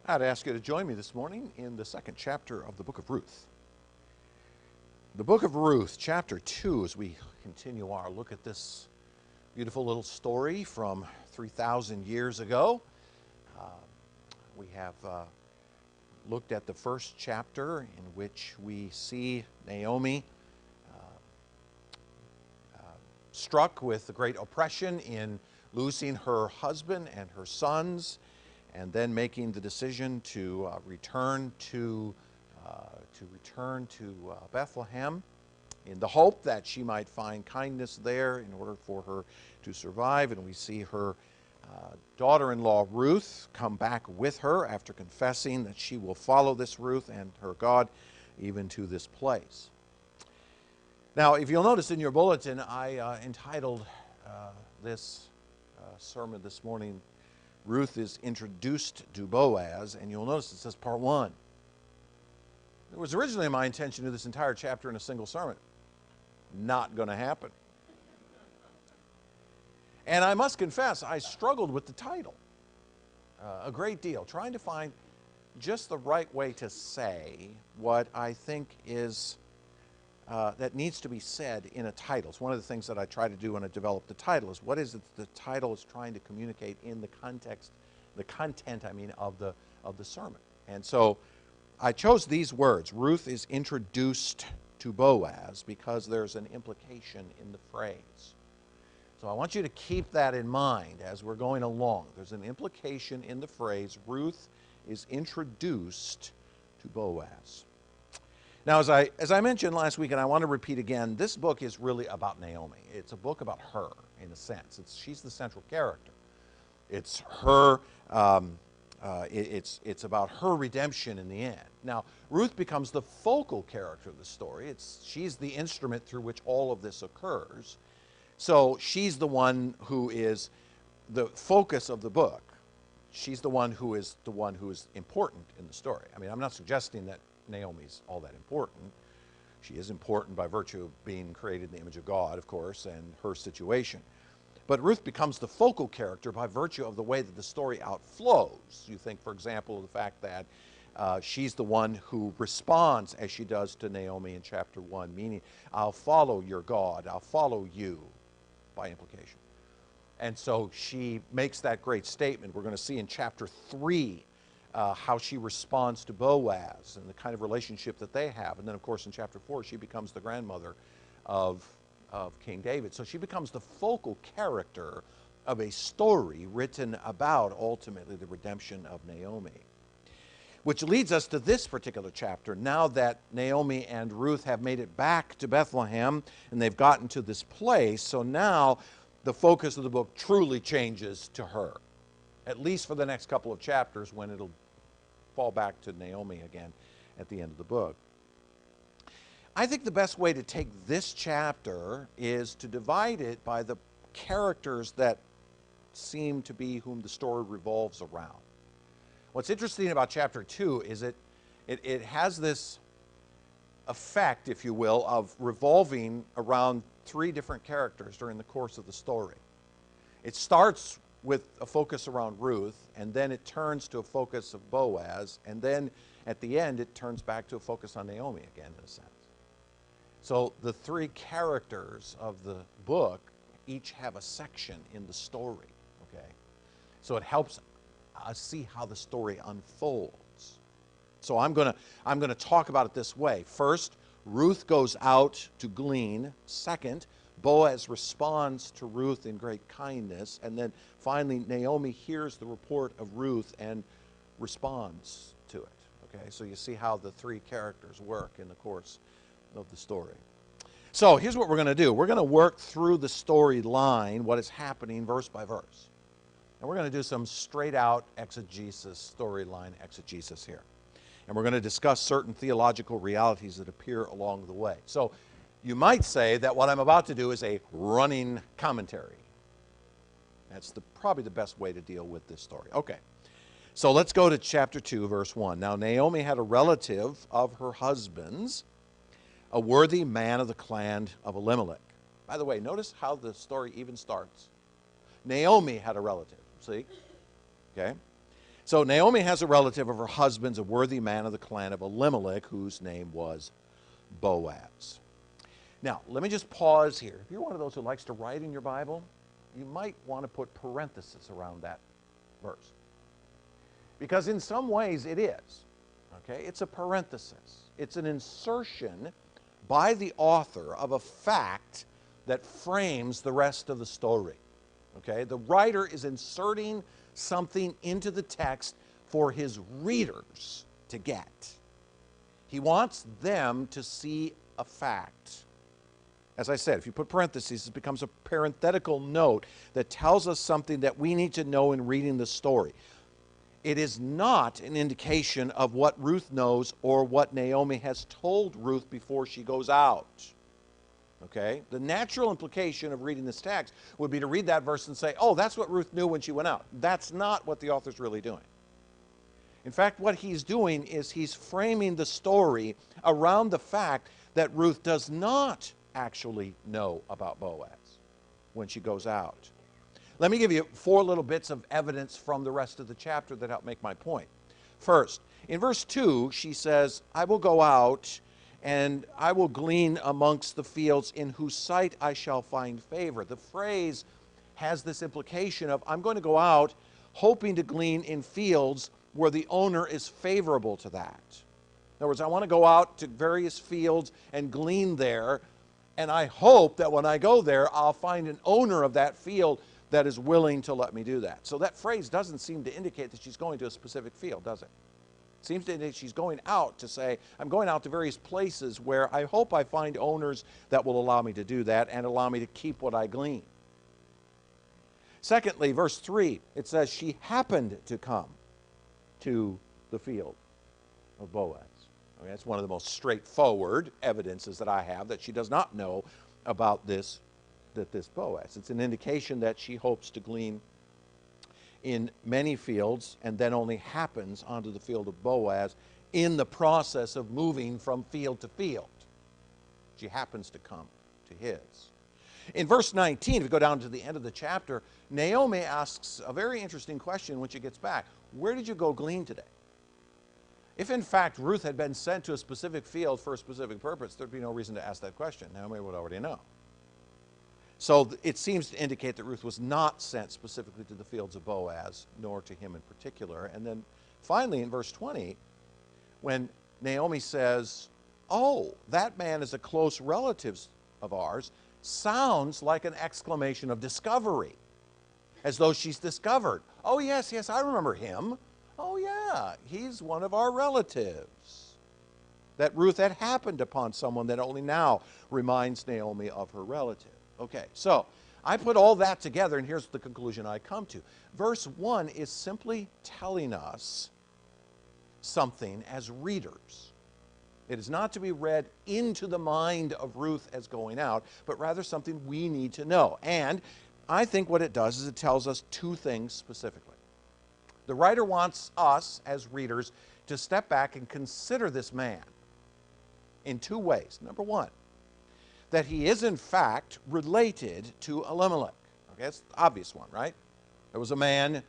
I'd ask you to join me this morning in the second chapter of the book of Ruth. The book of Ruth, chapter 2, as we continue our look at this beautiful little story from 3,000 years ago. We have looked at the first chapter in which we see Naomi struck with the great oppression in losing her husband and her sons, and then making the decision to return to Bethlehem in the hope that she might find kindness there in order for her to survive. And we see her daughter-in-law Ruth come back with her after confessing that she will follow this Ruth and her God even to this place. Now, if you'll notice in your bulletin, I entitled this sermon this morning, Ruth is introduced to Boaz, and you'll notice it says part 1. It was originally my intention to do this entire chapter in a single sermon. Not going to happen. And I must confess, I struggled with the title a great deal, trying to find just the right way to say what I think is that needs to be said in a title. It's one of the things that I try to do when I develop the title is what is it the title is trying to communicate in the context, the content, of the sermon. And so I chose these words. Ruth is introduced to Boaz because there's an implication in the phrase. So I want you to keep that in mind as we're going along. There's an implication in the phrase, Ruth is introduced to Boaz. Now, as I mentioned last week, and I want to repeat again, this book is really about Naomi. It's a book about her, in a sense. She's the central character. It's her. It's about her redemption in the end. Now, Ruth becomes the focal character of the story. She's the instrument through which all of this occurs. So she's the one who is the focus of the book. She's the one who is important in the story. I'm not suggesting that Naomi's all that important. She is important by virtue of being created in the image of God, of course, and her situation. But Ruth becomes the focal character by virtue of the way that the story outflows. You think, for example, of the fact that she's the one who responds as she does to Naomi in chapter 1, meaning, I'll follow your God, I'll follow you, by implication. And so she makes that great statement. We're going to see in chapter 3 how she responds to Boaz and the kind of relationship that they have. And then, of course, in chapter 4, she becomes the grandmother of King David. So she becomes the focal character of a story written about, ultimately, the redemption of Naomi. Which leads us to this particular chapter. Now that Naomi and Ruth have made it back to Bethlehem, and they've gotten to this place, so now the focus of the book truly changes to her. At least for the next couple of chapters, when it'll fall back to Naomi again at the end of the book. I think the best way to take this chapter is to divide it by the characters that seem to be whom the story revolves around. What's interesting about chapter 2 is it has this effect, if you will, of revolving around 3 different characters during the course of the story. It starts with a focus around Ruth, and then it turns to a focus of Boaz, and then at the end it turns back to a focus on Naomi again, in a sense. So the 3 characters of the book each have a section in the story, okay? So it helps us see how the story unfolds. So I'm going to talk about it this way. First, Ruth goes out to glean. Second, Boaz responds to Ruth in great kindness. And then finally, Naomi hears the report of Ruth and responds to it. Okay, so you see how the 3 characters work in the course of the story. So here's what we're going to do. We're going to work through the storyline, what is happening verse by verse. And we're going to do some straight-out exegesis, storyline exegesis here. And we're going to discuss certain theological realities that appear along the way. So you might say that what I'm about to do is a running commentary. That's probably the best way to deal with this story. Okay, so let's go to chapter 2, verse 1. Now Naomi had a relative of her husband's, a worthy man of the clan of Elimelech. By the way, notice how the story even starts. Naomi had a relative, see? Okay? So Naomi has a relative of her husband's, a worthy man of the clan of Elimelech, whose name was Boaz. Now, let me just pause here. If you're one of those who likes to write in your Bible, you might want to put parentheses around that verse. Because in some ways it is. Okay? It's a parenthesis. It's an insertion by the author of a fact that frames the rest of the story. Okay? The writer is inserting something into the text for his readers to get. He wants them to see a fact. As I said, if you put parentheses, it becomes a parenthetical note that tells us something that we need to know in reading the story. It is not an indication of what Ruth knows or what Naomi has told Ruth before she goes out. Okay? The natural implication of reading this text would be to read that verse and say, oh, that's what Ruth knew when she went out. That's not what the author's really doing. In fact, what he's doing is he's framing the story around the fact that Ruth does not actually know about Boaz when she goes out. Let me give you 4 little bits of evidence from the rest of the chapter that help make my point. First, in verse 2, she says, I will go out and I will glean amongst the fields in whose sight I shall find favor. The phrase has this implication of I'm going to go out hoping to glean in fields where the owner is favorable to that. In other words, I want to go out to various fields and glean there, and I hope that when I go there, I'll find an owner of that field that is willing to let me do that. So that phrase doesn't seem to indicate that she's going to a specific field, does it? It seems to indicate she's going out to say, I'm going out to various places where I hope I find owners that will allow me to do that and allow me to keep what I glean. Secondly, verse 3, it says she happened to come to the field of Boaz. I mean, that's one of the most straightforward evidences that I have that she does not know about this Boaz. It's an indication that she hopes to glean in many fields and then only happens onto the field of Boaz in the process of moving from field to field. She happens to come to his. In verse 19, if you go down to the end of the chapter, Naomi asks a very interesting question when she gets back. Where did you go glean today? If in fact Ruth had been sent to a specific field for a specific purpose, there'd be no reason to ask that question. Naomi would already know. So it seems to indicate that Ruth was not sent specifically to the fields of Boaz, nor to him in particular. And then finally in verse 20, when Naomi says, oh, that man is a close relative of ours, sounds like an exclamation of discovery, as though she's discovered. Oh, yes, yes, I remember him. Oh, yeah, he's one of our relatives. That Ruth had happened upon someone that only now reminds Naomi of her relative. Okay, so I put all that together, and here's the conclusion I come to. Verse 1 is simply telling us something as readers. It is not to be read into the mind of Ruth as going out, but rather something we need to know. And I think what it does is it tells us 2 things specifically. The writer wants us as readers to step back and consider this man in 2 ways. Number 1, that he is in fact related to Elimelech. Okay, that's the obvious one, right? There was a man,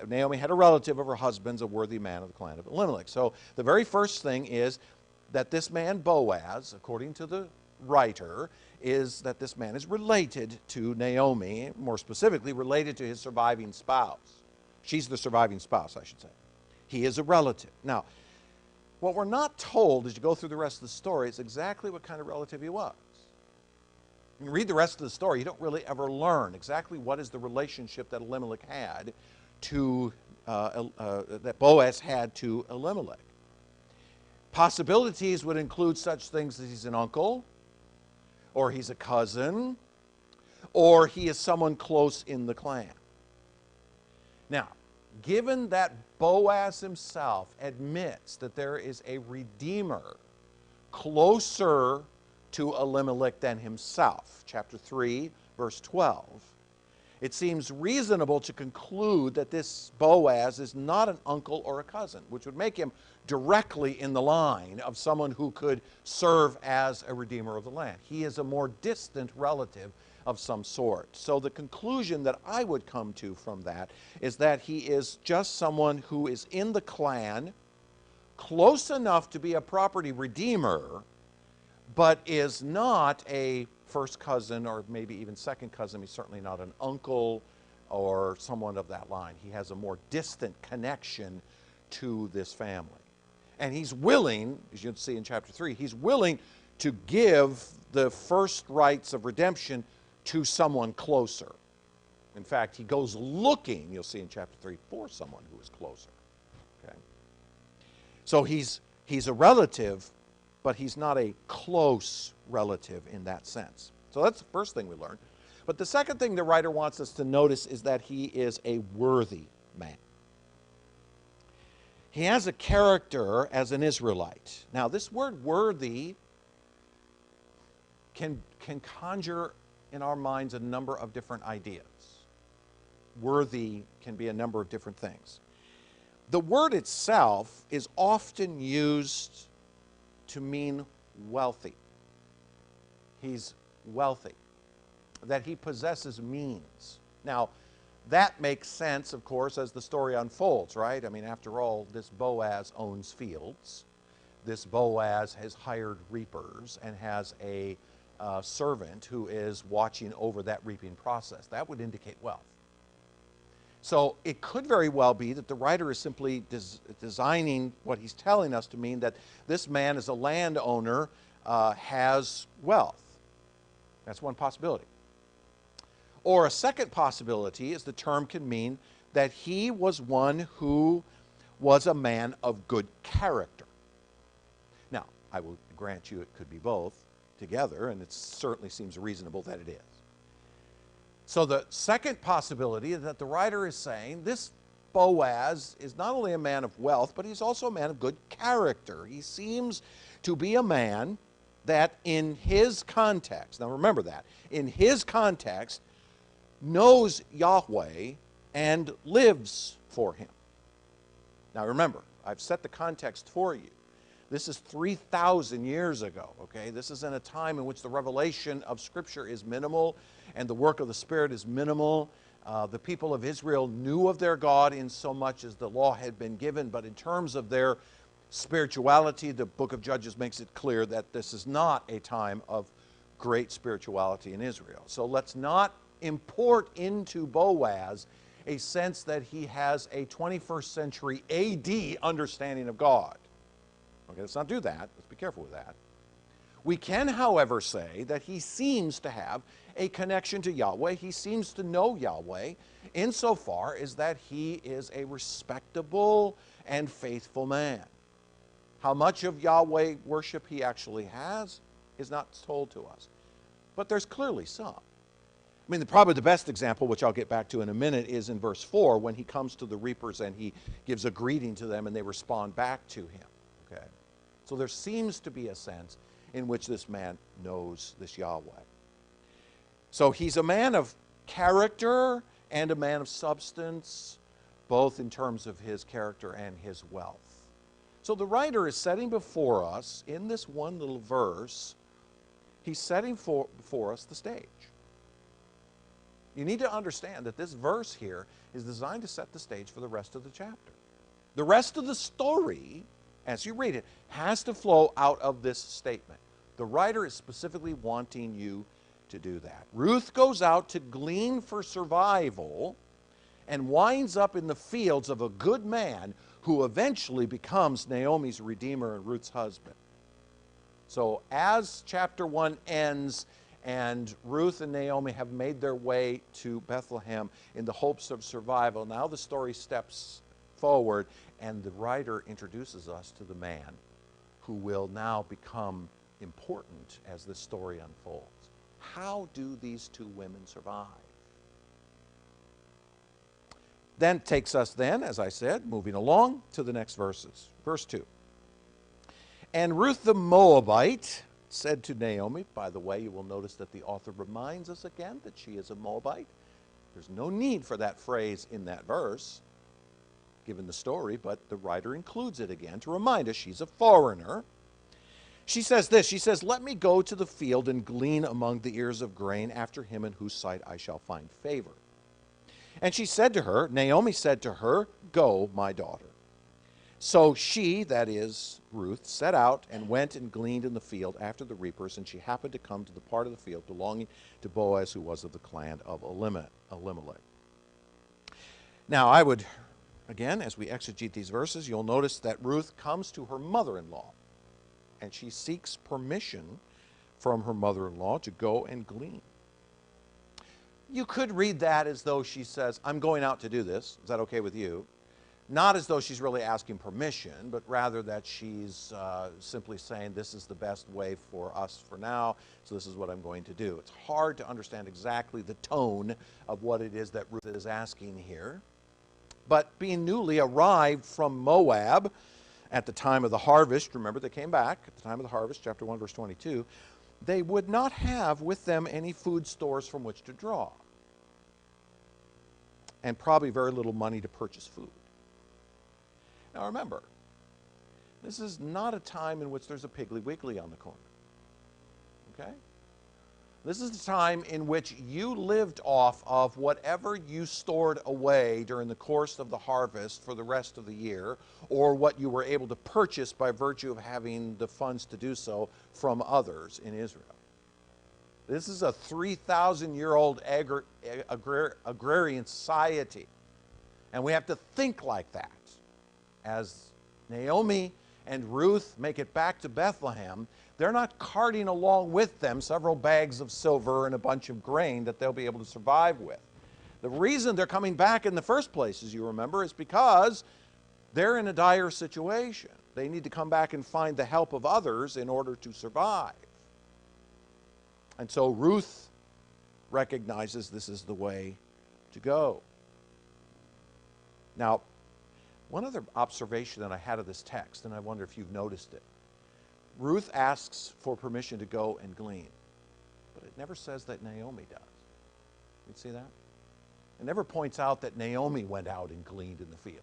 Naomi had a relative of her husband's, a worthy man of the clan of Elimelech. So the very first thing is that this man Boaz, according to the writer, is that this man is related to Naomi, more specifically related to his surviving spouse. She's the surviving spouse, I should say. He is a relative. Now, what we're not told as you go through the rest of the story is exactly what kind of relative he was. When you read the rest of the story, you don't really ever learn exactly what is the relationship that Elimelech had to, that Boaz had to Elimelech. Possibilities would include such things as he's an uncle, or he's a cousin, or he is someone close in the clan. Now, given that Boaz himself admits that there is a redeemer closer to Elimelech than himself, chapter 3, verse 12, it seems reasonable to conclude that this Boaz is not an uncle or a cousin, which would make him directly in the line of someone who could serve as a redeemer of the land. He is a more distant relative of some sort. So the conclusion that I would come to from that is that he is just someone who is in the clan, close enough to be a property redeemer, but is not a first cousin or maybe even second cousin. He's certainly not an uncle or someone of that line. He has a more distant connection to this family. And he's willing, as you'll see in chapter 3, he's willing to give the first rights of redemption to someone closer. In fact, he goes looking, you'll see in chapter 3, for someone who is closer. Okay? So he's a relative, but he's not a close relative in that sense. So that's the first thing we learn. But the second thing the writer wants us to notice is that he is a worthy man. He has a character as an Israelite. Now, this word worthy can conjure in our minds a number of different ideas. Worthy can be a number of different things. The word itself is often used to mean wealthy. He's wealthy, that he possesses means. Now, that makes sense, of course, as the story unfolds, right? I mean, after all, this Boaz owns fields. This Boaz has hired reapers and has a servant who is watching over that reaping process. That would indicate wealth. So it could very well be that the writer is simply designing what he's telling us to mean that this man as a landowner has wealth. That's one possibility. Or a second possibility is the term can mean that he was one who was a man of good character. Now, I will grant you it could be both together, and it certainly seems reasonable that it is. So the second possibility is that the writer is saying this Boaz is not only a man of wealth, but he's also a man of good character. He seems to be a man that in his context, now remember that, in his context, knows Yahweh and lives for him. Now remember, I've set the context for you. This is 3,000 years ago, okay? This is in a time in which the revelation of Scripture is minimal and the work of the Spirit is minimal. The people of Israel knew of their God in so much as the law had been given, but in terms of their spirituality, the book of Judges makes it clear that this is not a time of great spirituality in Israel. So let's not import into Boaz a sense that he has a 21st century AD understanding of God. Okay, let's not do that. Let's be careful with that. We can, however, say that he seems to have a connection to Yahweh. He seems to know Yahweh insofar as that he is a respectable and faithful man. How much of Yahweh worship he actually has is not told to us. But there's clearly some. I mean, probably the best example, which I'll get back to in a minute, is in verse 4 when he comes to the reapers and he gives a greeting to them and they respond back to him. Okay? So there seems to be a sense in which this man knows this Yahweh. So he's a man of character and a man of substance, both in terms of his character and his wealth. So the writer is setting before us, in this one little verse, he's setting before us the stage. You need to understand that this verse here is designed to set the stage for the rest of the chapter. The rest of the story, as you read it, has to flow out of this statement. The writer is specifically wanting you to do that. Ruth goes out to glean for survival and winds up in the fields of a good man who eventually becomes Naomi's redeemer and Ruth's husband. So as chapter 1 ends and Ruth and Naomi have made their way to Bethlehem in the hopes of survival, now the story steps forward and the writer introduces us to the man who will now become important as this story unfolds. How do these two women survive? Then takes us then, as I said, moving along to the next verses. Verse 2. And Ruth the Moabite said to Naomi, by the way, you will notice that the author reminds us again that she is a Moabite. There's no need for that phrase in that verse, given the story, but the writer includes it again to remind us she's a foreigner. She says this, she says, let me go to the field and glean among the ears of grain after him in whose sight I shall find favor. And she said to her, Naomi said to her, go, my daughter. So she, that is Ruth, set out and went and gleaned in the field after the reapers, and she happened to come to the part of the field belonging to Boaz, who was of the clan of Elimelech. Now, I would, again, as we exegete these verses, you'll notice that Ruth comes to her mother-in-law, and she seeks permission from her mother-in-law to go and glean. You could read that as though she says, I'm going out to do this. Is that okay with you? Not as though she's really asking permission, but rather that she's simply saying, this is the best way for us for now, so this is what I'm going to do. It's hard to understand exactly the tone of what it is that Ruth is asking here. But being newly arrived from Moab at the time of the harvest, remember they came back at the time of the harvest, chapter 1, verse 22, they would not have with them any food stores from which to draw, and probably very little money to purchase food. Now remember, this is not a time in which there's a Piggly Wiggly on the corner. Okay? This is the time in which you lived off of whatever you stored away during the course of the harvest for the rest of the year, or what you were able to purchase by virtue of having the funds to do so from others in Israel. This is a 3,000-year-old agrarian society, and we have to think like that. As Naomi and Ruth make it back to Bethlehem, they're not carting along with them several bags of silver and a bunch of grain that they'll be able to survive with. The reason they're coming back in the first place, as you remember, is because they're in a dire situation. They need to come back and find the help of others in order to survive. And so Ruth recognizes this is the way to go. Now, one other observation that I had of this text, and I wonder if you've noticed it. Ruth asks for permission to go and glean, but it never says that Naomi does. You see that? It never points out that Naomi went out and gleaned in the fields.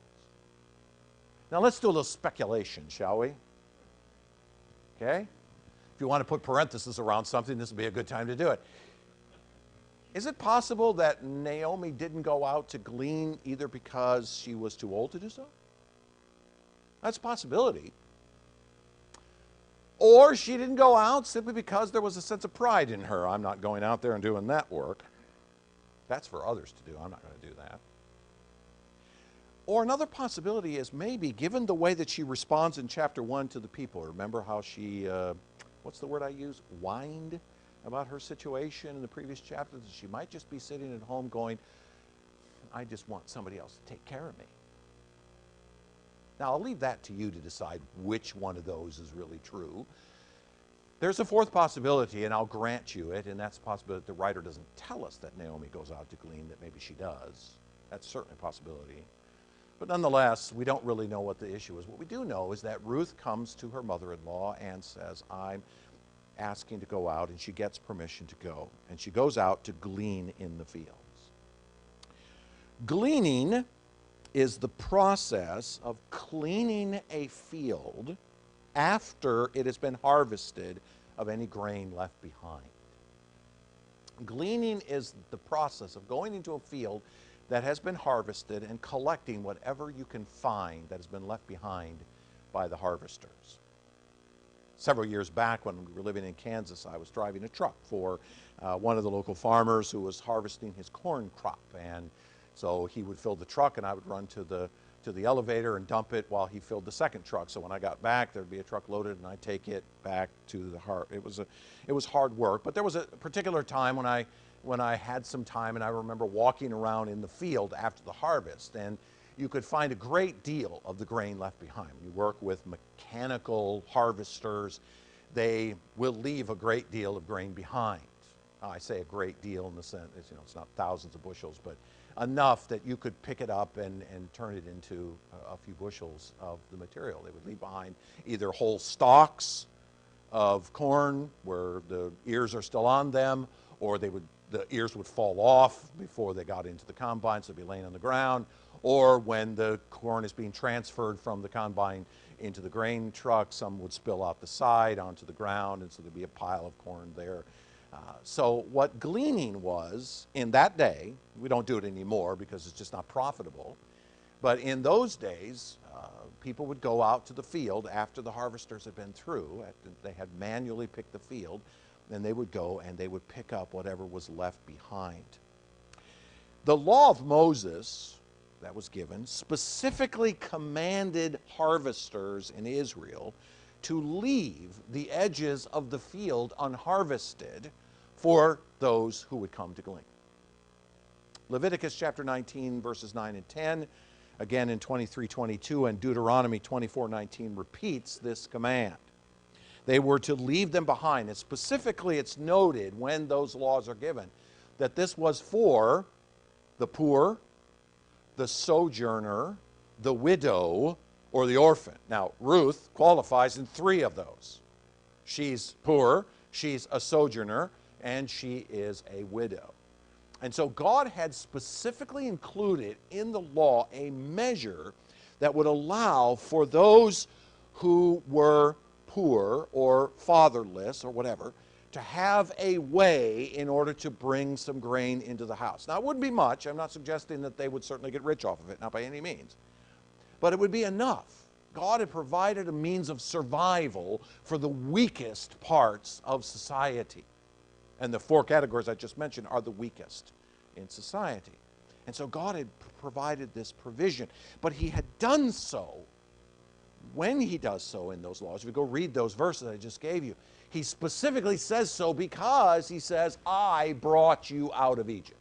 Now let's do a little speculation, shall we? Okay? If you want to put parentheses around something, this would be a good time to do it. Is it possible that Naomi didn't go out to glean either because she was too old to do so? That's a possibility. Or she didn't go out simply because there was a sense of pride in her. I'm not going out there and doing that work. That's for others to do. I'm not going to do that. Or another possibility is maybe, given the way that she responds in chapter 1 to the people, remember how she, what's the word I use? Whined about her situation in the previous chapter, that she might just be sitting at home going, I just want somebody else to take care of me. Now, I'll leave that to you to decide which one of those is really true. There's a fourth possibility, and I'll grant you it, and that's the possibility that the writer doesn't tell us that Naomi goes out to glean, that maybe she does. That's certainly a possibility. But nonetheless, we don't really know what the issue is. What we do know is that Ruth comes to her mother-in-law and says, I'm asking to go out, and she gets permission to go. And she goes out to glean in the fields. Gleaning is the process of cleaning a field after it has been harvested of any grain left behind. Gleaning is the process of going into a field that has been harvested and collecting whatever you can find that has been left behind by the harvesters. Several years back when we were living in Kansas, I was driving a truck for one of the local farmers who was harvesting his corn crop. And so he would fill the truck and I would run to the elevator and dump it while he filled the second truck. So when I got back, there'd be a truck loaded and I'd take it back to the it was hard work. But there was a particular time when I had some time, and I remember walking around in the field after the harvest, and you could find a great deal of the grain left behind. You work with mechanical harvesters. They will leave a great deal of grain behind. I say a great deal in the sense, it's not thousands of bushels, but enough that you could pick it up and turn it into a few bushels of the material. They would leave behind either whole stalks of corn where the ears are still on them, or the ears would fall off before they got into the combine, so they'd be laying on the ground, Or when the corn is being transferred from the combine into the grain truck, some would spill out the side onto the ground, and so there'd be a pile of corn there. So what gleaning was in that day, we don't do it anymore because it's just not profitable, but in those days, people would go out to the field after the harvesters had been through. They had manually picked the field, and they would go and they would pick up whatever was left behind. The law of Moses that was given specifically commanded harvesters in Israel to leave the edges of the field unharvested for those who would come to glean. Leviticus chapter 19, verses 9 and 10, again in 23:22, and Deuteronomy 24:19 repeats this command. They were to leave them behind. And specifically, it's noted when those laws are given that this was for the poor, the sojourner, the widow, or the orphan. Now, Ruth qualifies in three of those. She's poor, she's a sojourner, and she is a widow. And so God had specifically included in the law a measure that would allow for those who were poor or fatherless or whatever to have a way in order to bring some grain into the house. Now, it wouldn't be much. I'm not suggesting that they would certainly get rich off of it, not by any means. But it would be enough. God had provided a means of survival for the weakest parts of society. And the four categories I just mentioned are the weakest in society. And so God had provided this provision. But he had done so, when he does so in those laws, if you go read those verses I just gave you, he specifically says so because he says, I brought you out of Egypt.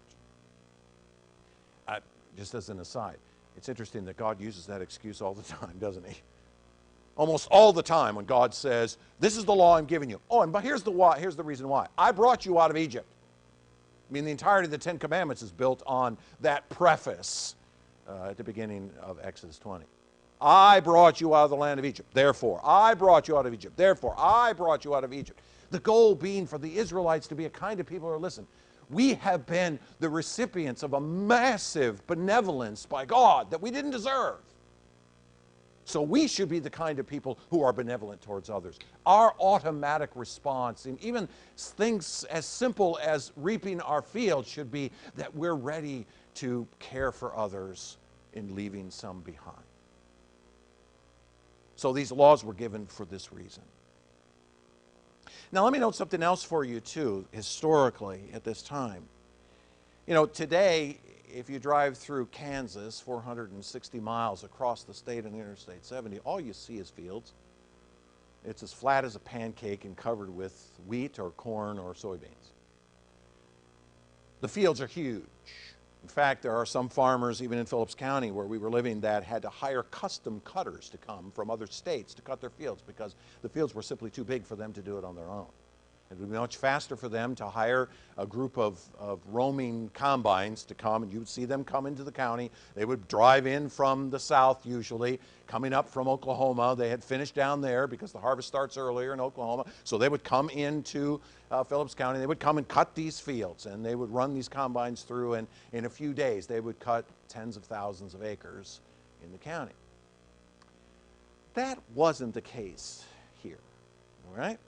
Just as an aside, it's interesting that God uses that excuse all the time, doesn't he? Almost all the time when God says, this is the law I'm giving you. Oh, but here's the reason why. I brought you out of Egypt. I mean, the entirety of the Ten Commandments is built on that preface at the beginning of Exodus 20. I brought you out of the land of Egypt. Therefore, I brought you out of Egypt. Therefore, I brought you out of Egypt. The goal being for the Israelites to be a kind of people who are, listen, we have been the recipients of a massive benevolence by God that we didn't deserve. So we should be the kind of people who are benevolent towards others. Our automatic response, and even things as simple as reaping our field, should be that we're ready to care for others in leaving some behind. So these laws were given for this reason. Now let me note something else for you too, historically at this time. You know, today, if you drive through Kansas, 460 miles across the state on Interstate 70, all you see is fields. It's as flat as a pancake and covered with wheat or corn or soybeans. The fields are huge. In fact, there are some farmers, even in Phillips County where we were living, that had to hire custom cutters to come from other states to cut their fields because the fields were simply too big for them to do it on their own. It would be much faster for them to hire a group of roaming combines to come, and you would see them come into the county. They would drive in from the south usually, coming up from Oklahoma. They had finished down there because the harvest starts earlier in Oklahoma. So they would come into Phillips County. They would come and cut these fields, and they would run these combines through, and in a few days they would cut tens of thousands of acres in the county. That wasn't the case here, all right?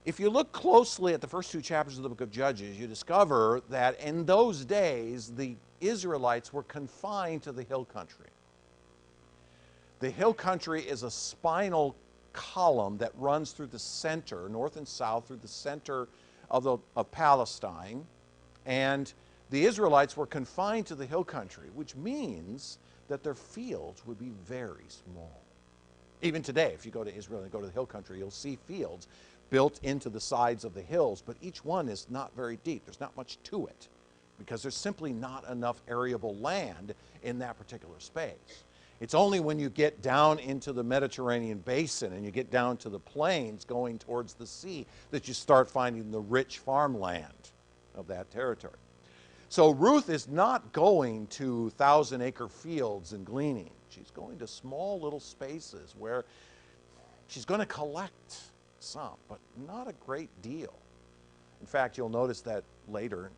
If you look closely at the first two chapters of the book of Judges, you discover that in those days, the Israelites were confined to the hill country. The hill country is a spinal column that runs through the center, north and south, through the center of Palestine. And the Israelites were confined to the hill country, which means that their fields would be very small. Even today, if you go to Israel and go to the hill country, you'll see fields built into the sides of the hills, but each one is not very deep. There's not much to it because there's simply not enough arable land in that particular space. It's only when you get down into the Mediterranean basin and you get down to the plains going towards the sea that you start finding the rich farmland of that territory. So Ruth is not going to 1,000-acre fields and gleaning. She's going to small little spaces where she's going to collect some, but not a great deal. In fact, you'll notice that later,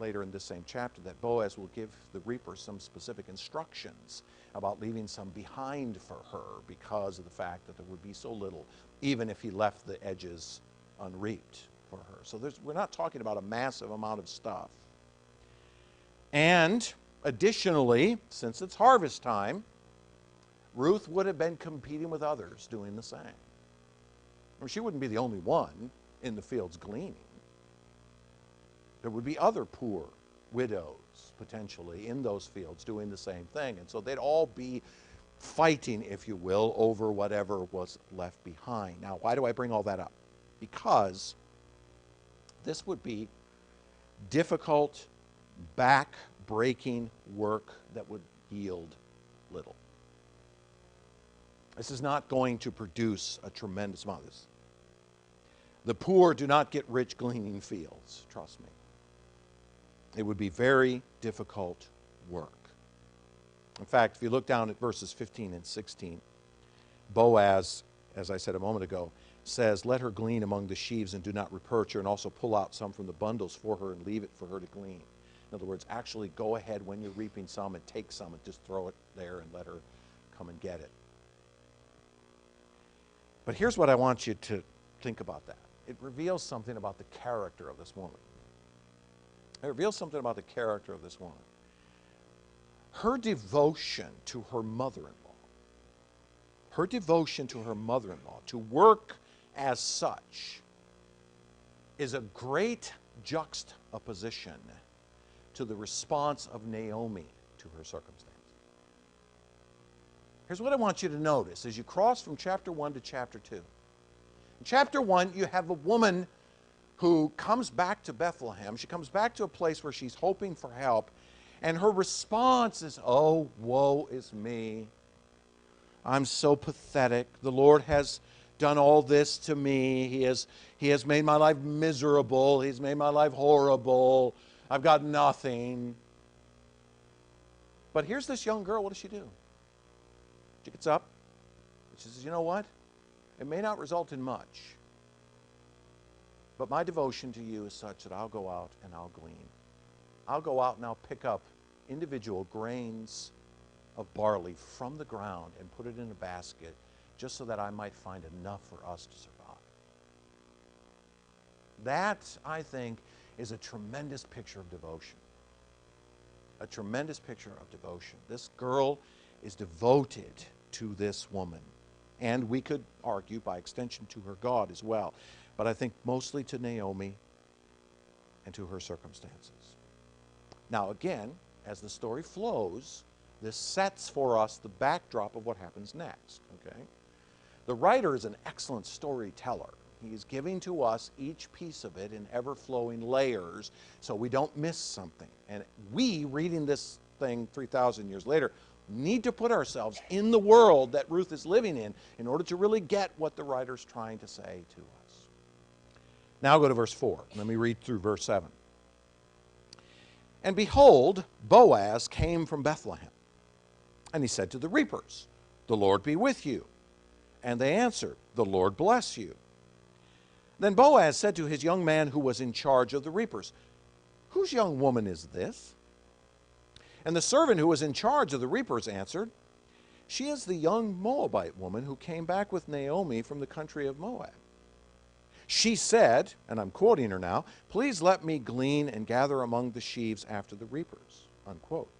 later in this same chapter that Boaz will give the reaper some specific instructions about leaving some behind for her because of the fact that there would be so little, even if he left the edges unreaped for her. So we're not talking about a massive amount of stuff. And additionally, since it's harvest time, Ruth would have been competing with others doing the same. She wouldn't be the only one in the fields gleaning. There would be other poor widows, potentially, in those fields doing the same thing. And so they'd all be fighting, if you will, over whatever was left behind. Now, why do I bring all that up? Because this would be difficult, back-breaking work that would yield little. This is not going to produce a tremendous amount of this. The poor do not get rich gleaning fields, trust me. It would be very difficult work. In fact, if you look down at verses 15 and 16, Boaz, as I said a moment ago, says, "Let her glean among the sheaves and do not reproach her, and also pull out some from the bundles for her and leave it for her to glean." In other words, actually go ahead when you're reaping some and take some and just throw it there and let her come and get it. But here's what I want you to think about that. It reveals something about the character of this woman. It reveals something about the character of this woman. Her devotion to her mother-in-law, to work as such, is a great juxtaposition to the response of Naomi to her circumstance. Here's what I want you to notice as you cross from chapter 1 to chapter 2. In chapter 1, you have a woman who comes back to Bethlehem. She comes back to a place where she's hoping for help. And her response is, "Oh, woe is me. I'm so pathetic. The Lord has done all this to me. He has made my life miserable. He's made my life horrible. I've got nothing." But here's this young girl. What does she do? She gets up. She says, "You know what? It may not result in much, but my devotion to you is such that I'll go out and I'll glean. I'll go out and I'll pick up individual grains of barley from the ground and put it in a basket just so that I might find enough for us to survive." That, I think, is a tremendous picture of devotion. A tremendous picture of devotion. This girl is devoted to this woman. And we could argue, by extension, to her God as well. But I think mostly to Naomi and to her circumstances. Now again, as the story flows, this sets for us the backdrop of what happens next. Okay? The writer is an excellent storyteller. He's giving to us each piece of it in ever-flowing layers so we don't miss something. And we, reading this thing 3,000 years later, need to put ourselves in the world that Ruth is living in order to really get what the writer's trying to say to us. Now go to verse 4. Let me read through verse 7. "And behold, Boaz came from Bethlehem. And he said to the reapers, 'The Lord be with you.' And they answered, 'The Lord bless you.' Then Boaz said to his young man who was in charge of the reapers, 'Whose young woman is this?' And the servant who was in charge of the reapers answered, 'She is the young Moabite woman who came back with Naomi from the country of Moab. She said,'" and I'm quoting her now, "'Please let me glean and gather among the sheaves after the reapers,'" unquote.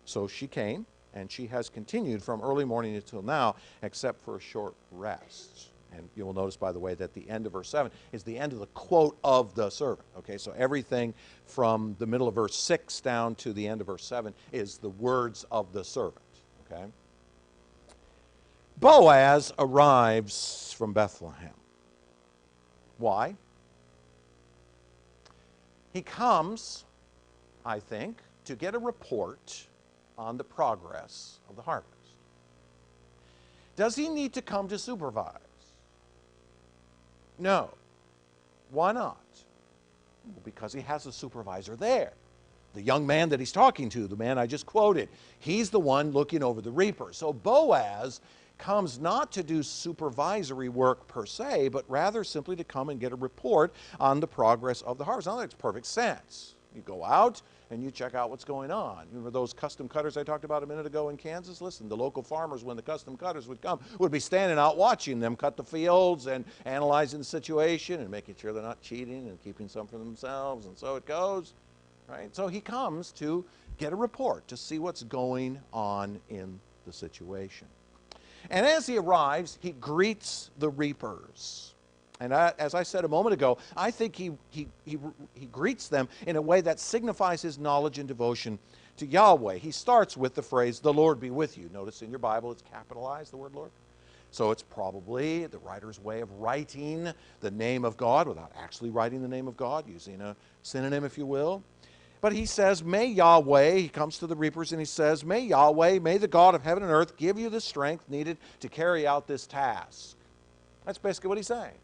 So she came, and she has continued from early morning until now, except for a short rest. And you will notice, by the way, that the end of verse 7 is the end of the quote of the servant. Okay, so everything from the middle of verse 6 down to the end of verse 7 is the words of the servant. Okay? Boaz arrives from Bethlehem. Why? He comes, I think, to get a report on the progress of the harvest. Does he need to come to supervise? No. Why not? Well, because he has a supervisor there. The young man that he's talking to, the man I just quoted, he's the one looking over the reaper. So Boaz comes not to do supervisory work per se, but rather simply to come and get a report on the progress of the harvest. Now, that makes perfect sense. You go out and you check out what's going on. Remember those custom cutters I talked about a minute ago in Kansas? Listen, the local farmers, when the custom cutters would come, would be standing out watching them cut the fields and analyzing the situation and making sure they're not cheating and keeping some for themselves, and so it goes, right? So he comes to get a report, to see what's going on in the situation. And as he arrives, he greets the reapers. And as I said a moment ago, I think he greets them in a way that signifies his knowledge and devotion to Yahweh. He starts with the phrase, "The Lord be with you." Notice in your Bible it's capitalized, the word Lord. So it's probably the writer's way of writing the name of God without actually writing the name of God, using a synonym, if you will. But he says, may Yahweh, he comes to the reapers and he says, may Yahweh, may the God of heaven and earth give you the strength needed to carry out this task. That's basically what he's saying.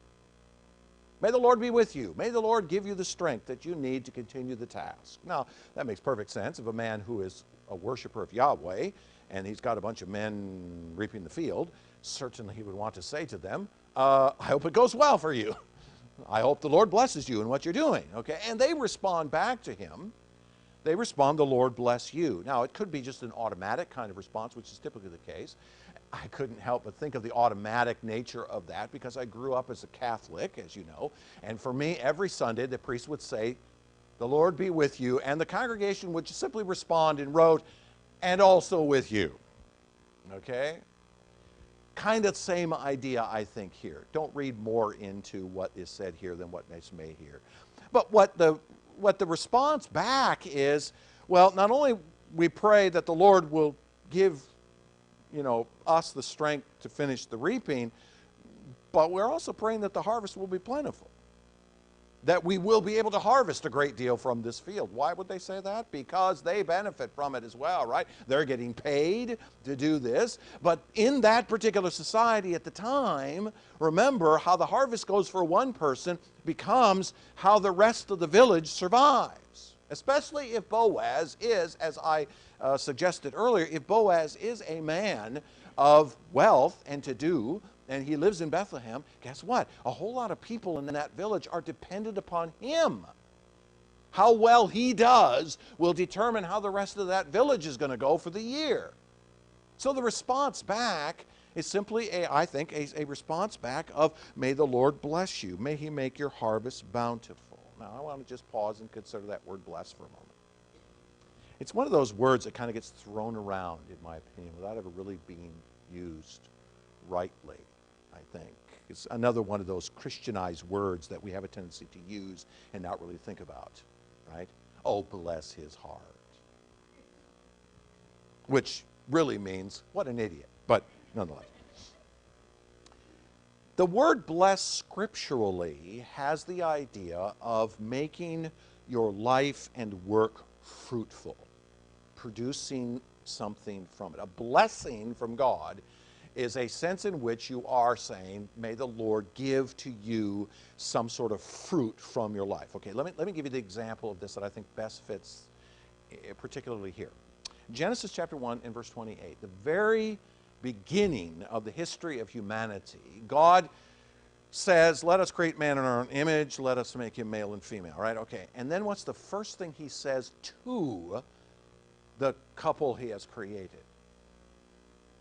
May the Lord be with you. May the Lord give you the strength that you need to continue the task. Now, that makes perfect sense of a man who is a worshiper of Yahweh, and he's got a bunch of men reaping the field. Certainly he would want to say to them, I hope it goes well for you. I hope the Lord blesses you in what you're doing. Okay? And they respond back to him. They respond, the Lord bless you. Now, it could be just an automatic kind of response, which is typically the case. I couldn't help but think of the automatic nature of that because I grew up as a Catholic, as you know. And for me, every Sunday, the priest would say, the Lord be with you. And the congregation would simply respond and wrote, and also with you. Okay? Kind of same idea, I think, here. Don't read more into what is said here than what is made here. But what the response back is, well, not only we pray that the Lord will give, us the strength to finish the reaping, but we're also praying that the harvest will be plentiful, that we will be able to harvest a great deal from this field. Why would they say that? Because they benefit from it as well, right? They're getting paid to do this. But in that particular society at the time, remember how the harvest goes for one person becomes how the rest of the village survives. Especially if Boaz is, as I suggested earlier, if Boaz is a man of wealth and to-do, and he lives in Bethlehem, guess what? A whole lot of people in that village are dependent upon him. How well he does will determine how the rest of that village is going to go for the year. So the response back is simply, I think, a response back of, may the Lord bless you. May he make your harvest bountiful. Now, I want to just pause and consider that word bless for a moment. It's one of those words that kind of gets thrown around, in my opinion, without ever really being used rightly, I think. It's another one of those Christianized words that we have a tendency to use and not really think about, right? Oh, bless his heart. Which really means, what an idiot, but nonetheless. The word bless scripturally has the idea of making your life and work fruitful, producing something from it. A blessing from God is a sense in which you are saying, may the Lord give to you some sort of fruit from your life. Okay, let me give you the example of this that I think best fits particularly here. Genesis chapter 1 and verse 28, the very beginning of the history of humanity, God says, let us create man in our own image, let us make him male and female, right? Okay, and then what's the first thing he says to the couple he has created?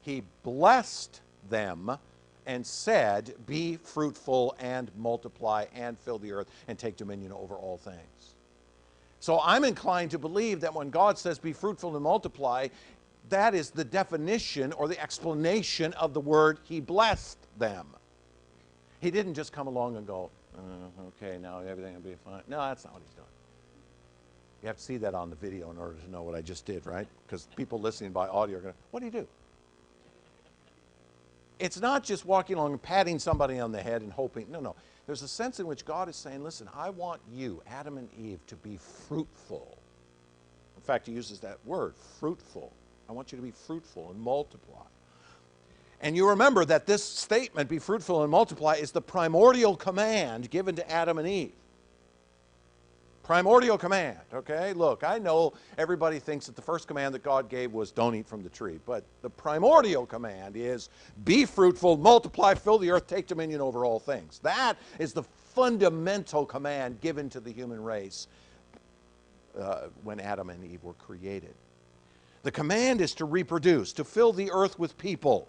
He blessed them and said, be fruitful and multiply and fill the earth and take dominion over all things. So I'm inclined to believe that when God says be fruitful and multiply, that is the definition or the explanation of the word he blessed them. He didn't just come along and go, okay, now everything will be fine. No, that's not what he's doing. You have to see that on the video in order to know what I just did, right? Because people listening by audio are going, what do you do? It's not just walking along and patting somebody on the head and hoping. No. There's a sense in which God is saying, listen, I want you, Adam and Eve, to be fruitful. In fact, he uses that word, fruitful. I want you to be fruitful and multiply. And you remember that this statement, be fruitful and multiply, is the primordial command given to Adam and Eve. Primordial command, okay? Look, I know everybody thinks that the first command that God gave was don't eat from the tree, but the primordial command is be fruitful, multiply, fill the earth, take dominion over all things. That is the fundamental command given to the human race when Adam and Eve were created. The command is to reproduce, to fill the earth with people,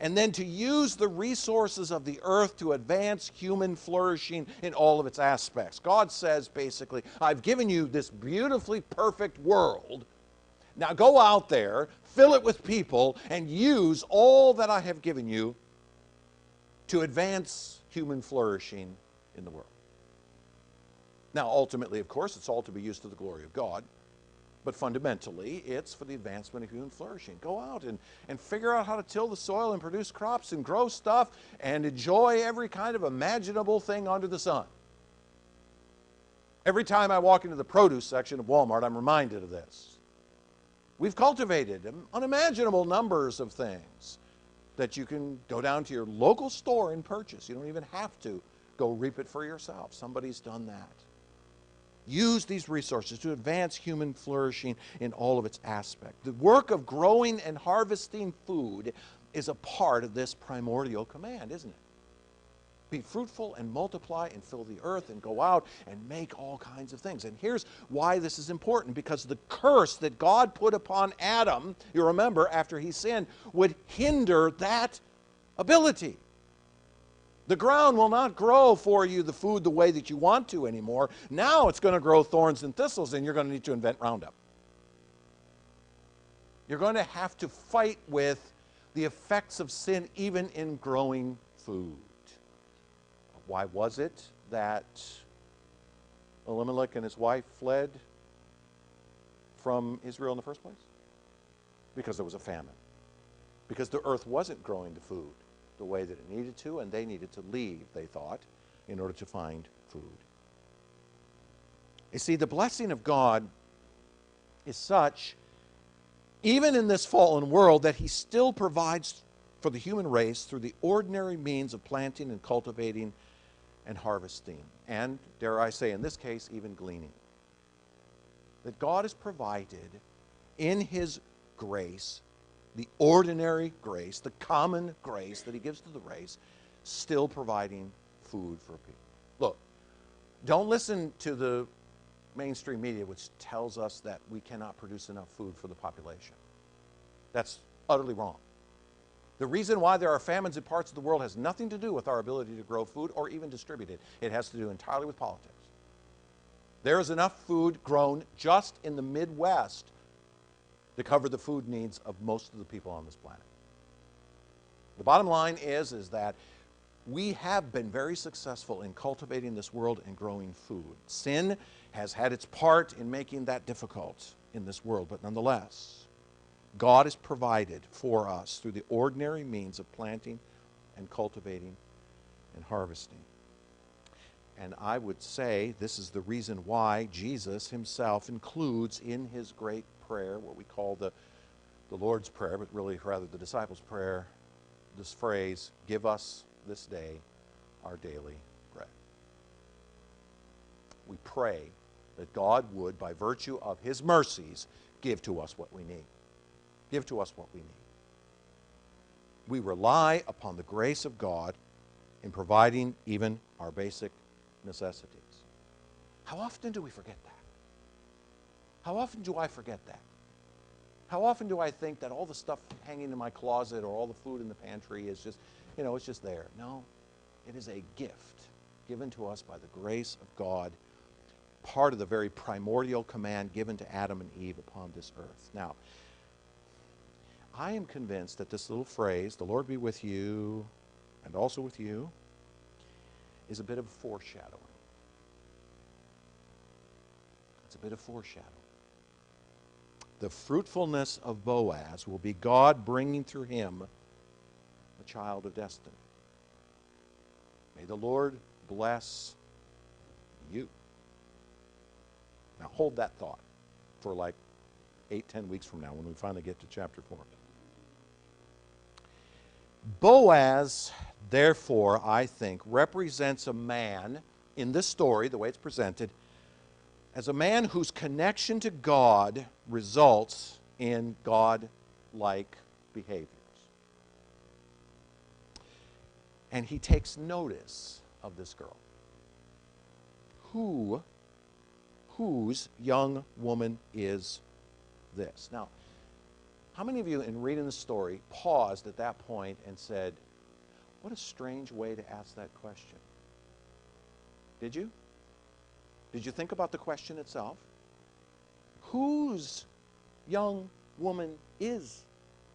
and then to use the resources of the earth to advance human flourishing in all of its aspects. God says basically, I've given you this beautifully perfect world. Now go out there, fill it with people, and use all that I have given you to advance human flourishing in the world. Now, ultimately, of course, it's all to be used to the glory of God. But fundamentally, it's for the advancement of human flourishing. Go out and figure out how to till the soil and produce crops and grow stuff and enjoy every kind of imaginable thing under the sun. Every time I walk into the produce section of Walmart, I'm reminded of this. We've cultivated unimaginable numbers of things that you can go down to your local store and purchase. You don't even have to go reap it for yourself. Somebody's done that. Use these resources to advance human flourishing in all of its aspects. The work of growing and harvesting food is a part of this primordial command, isn't it? Be fruitful and multiply and fill the earth and go out and make all kinds of things. And here's why this is important, because the curse that God put upon Adam, you remember, after he sinned, would hinder that ability. The ground will not grow for you the food the way that you want to anymore. Now it's going to grow thorns and thistles, and you're going to need to invent Roundup. You're going to have to fight with the effects of sin even in growing food. Why was it that Elimelech and his wife fled from Israel in the first place? Because there was a famine. Because the earth wasn't growing the food the way that it needed to, and they needed to leave, they thought, in order to find food. You see, the blessing of God is such, even in this fallen world, that he still provides for the human race through the ordinary means of planting and cultivating and harvesting, and, dare I say, in this case, even gleaning. That God has provided in his grace, the ordinary grace, the common grace that he gives to the race, still providing food for people. Look, don't listen to the mainstream media which tells us that we cannot produce enough food for the population. That's utterly wrong. The reason why there are famines in parts of the world has nothing to do with our ability to grow food or even distribute it. It has to do entirely with politics. There is enough food grown just in the Midwest to cover the food needs of most of the people on this planet. The bottom line is that we have been very successful in cultivating this world and growing food. Sin has had its part in making that difficult in this world, but nonetheless, God has provided for us through the ordinary means of planting and cultivating and harvesting. And I would say this is the reason why Jesus himself includes in his great prayer, what we call the Lord's Prayer, but really rather the disciples' prayer, this phrase, give us this day our daily bread. We pray that God would, by virtue of his mercies, give to us what we need. Give to us what we need. We rely upon the grace of God in providing even our basic necessities. How often do we forget that? How often do I forget that? How often do I think that all the stuff hanging in my closet or all the food in the pantry is just, it's just there? No, it is a gift given to us by the grace of God, part of the very primordial command given to Adam and Eve upon this earth. Now, I am convinced that this little phrase, the Lord be with you and also with you, is a bit of foreshadowing. It's a bit of foreshadowing. The fruitfulness of Boaz will be God bringing through him a child of destiny. May the Lord bless you. Now hold that thought for like 8-10 weeks from now when we finally get to chapter 4. Boaz, therefore, I think, represents a man in this story, the way it's presented, as a man whose connection to God results in God-like behaviors. And he takes notice of this girl. Who whose young woman is this? Now, how many of you, in reading the story, paused at that point and said, what a strange way to ask that question? Did you? Did you think about the question itself? Whose young woman is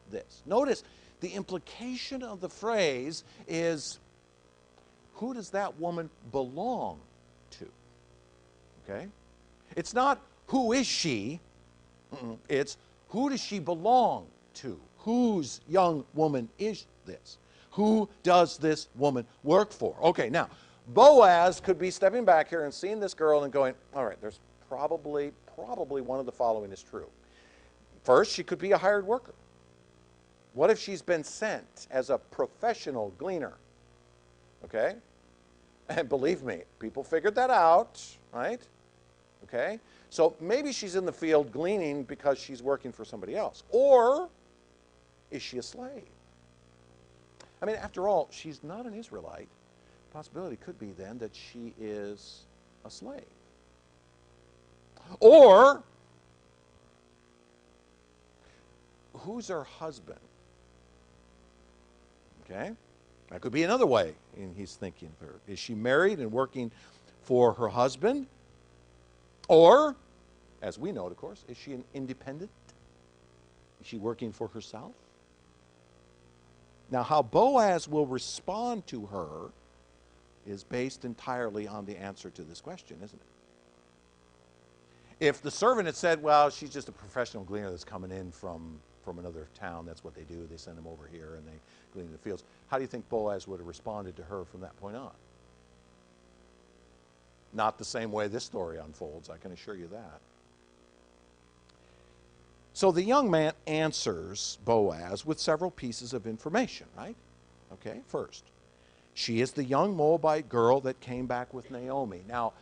this? Notice the implication of the phrase is, who does that woman belong to? Okay? It's not, who is she? It's, who does she belong to? Whose young woman is this? Who does this woman work for? Okay, now, Boaz could be stepping back here and seeing this girl and going, all right, there's probably one of the following is true. First, she could be a hired worker. What if she's been sent as a professional gleaner? Okay? And believe me, people figured that out, right? Okay? So maybe she's in the field gleaning because she's working for somebody else. Or is she a slave? I mean, after all, she's not an Israelite. The possibility could be then that she is a slave. Or, who's her husband? Okay? That could be another way he's thinking of her. Is she married and working for her husband? Or, as we know, of course, is she an independent? Is she working for herself? Now, how Boaz will respond to her is based entirely on the answer to this question, isn't it? If the servant had said, well, she's just a professional gleaner that's coming in from another town, that's what they do, they send them over here and they glean in the fields, how do you think Boaz would have responded to her from that point on? Not the same way this story unfolds, I can assure you that. So the young man answers Boaz with several pieces of information, right? Okay, first, she is the young Moabite girl that came back with Naomi. Now,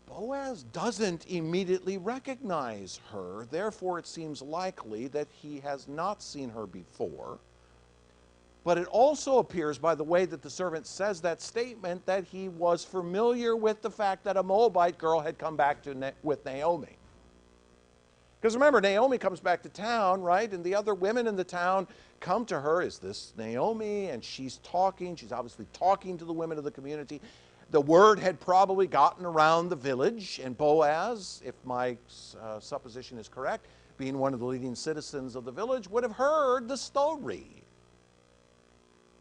Boaz doesn't immediately recognize her, therefore it seems likely that he has not seen her before. But it also appears by the way that the servant says that statement that he was familiar with the fact that a Moabite girl had come back with Naomi. Because remember, Naomi comes back to town, right? And the other women in the town come to her, is this Naomi? And she's obviously talking to the women of the community. The word had probably gotten around the village, and Boaz, if my supposition is correct, being one of the leading citizens of the village, would have heard the story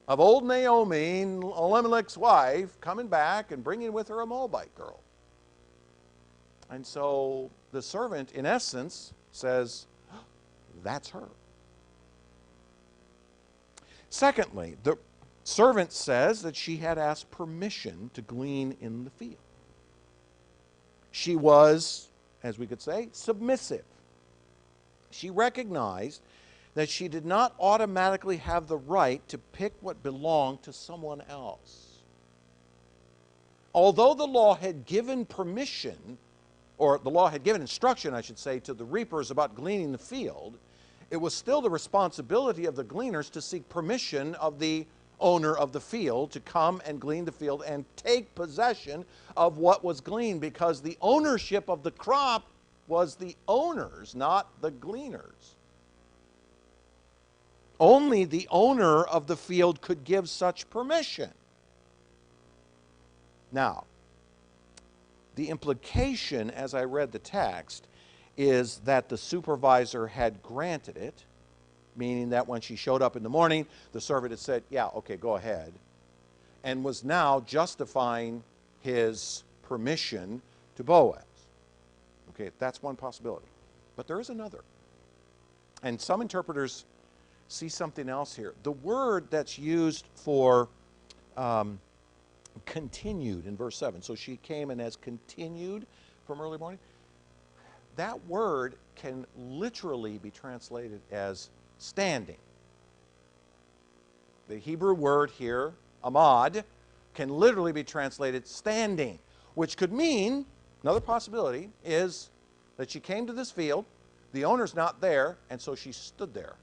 of old Naomi, Elimelech's wife, coming back and bringing with her a Moabite girl. And so the servant, in essence, says, that's her. Secondly, the servant says that she had asked permission to glean in the field. She was, as we could say, submissive. She recognized that she did not automatically have the right to pick what belonged to someone else. Although the law had given permission, or the law had given instruction, I should say, to the reapers about gleaning the field, it was still the responsibility of the gleaners to seek permission of the owner of the field to come and glean the field and take possession of what was gleaned, because the ownership of the crop was the owner's, not the gleaner's. Only the owner of the field could give such permission. Now, the implication, as I read the text, is that the supervisor had granted it, meaning that when she showed up in the morning, the servant had said, yeah, okay, go ahead, and was now justifying his permission to Boaz. Okay, that's one possibility. But there is another. And some interpreters see something else here. The word that's used for continued in verse 7. So she came and has continued from early morning. That word can literally be translated as standing. The Hebrew word here, amad, can literally be translated standing, which could mean, another possibility, is that she came to this field, the owner's not there, and so she stood there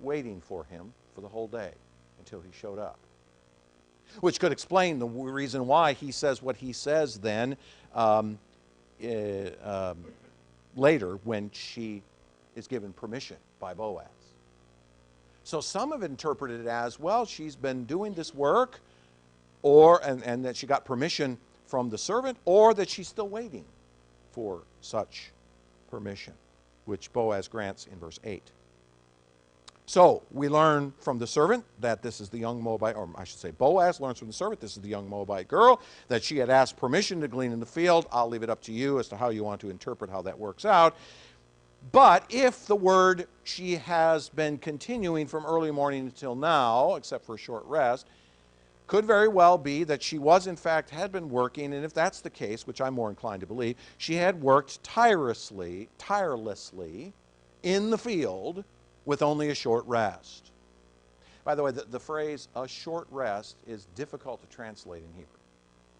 waiting for him for the whole day until he showed up. Which could explain the reason why he says what he says then later when she is given permission by Boaz. So some have interpreted it as, well, she's been doing this work, and that she got permission from the servant, or that she's still waiting for such permission, which Boaz grants in verse 8. So we learn from the servant that this is the young Moabite, or I should say Boaz learns from the servant this is the young Moabite girl, that she had asked permission to glean in the field. I'll leave it up to you as to how you want to interpret how that works out. But if the word she has been continuing from early morning until now, except for a short rest, could very well be that she was in fact had been working, and if that's the case, which I'm more inclined to believe, she had worked tirelessly in the field with only a short rest. By the way, the phrase a short rest is difficult to translate in Hebrew.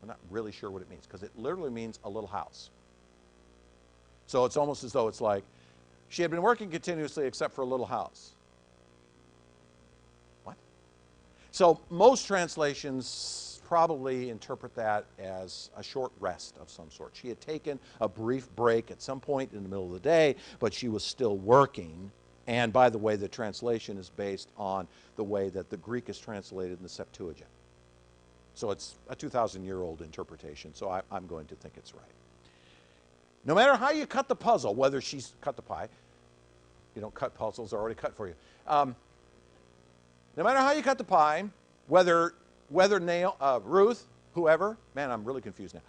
I'm not really sure what it means, because it literally means a little house. So it's almost as though it's like she had been working continuously except for a little house. What? So most translations probably interpret that as a short rest of some sort. She had taken a brief break at some point in the middle of the day, but she was still working. And by the way, the translation is based on the way that the Greek is translated in the Septuagint. So it's a 2,000-year-old interpretation, so I'm going to think it's right. No matter how you cut the puzzle, whether she's cut the pie, you don't cut puzzles, they're already cut for you. No matter how you cut the pie, whether Ruth, whoever, man, I'm really confused now.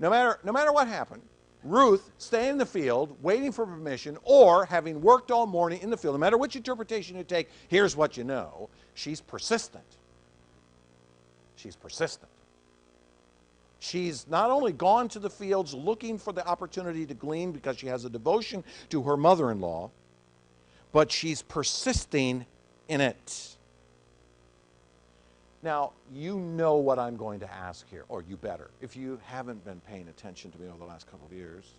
No matter what happened, Ruth staying in the field, waiting for permission, or having worked all morning in the field, no matter which interpretation you take, here's what you know. She's persistent. She's persistent. She's not only gone to the fields looking for the opportunity to glean because she has a devotion to her mother-in-law, but she's persisting in it. Now, you know what I'm going to ask here, or you better. If you haven't been paying attention to me over the last couple of years,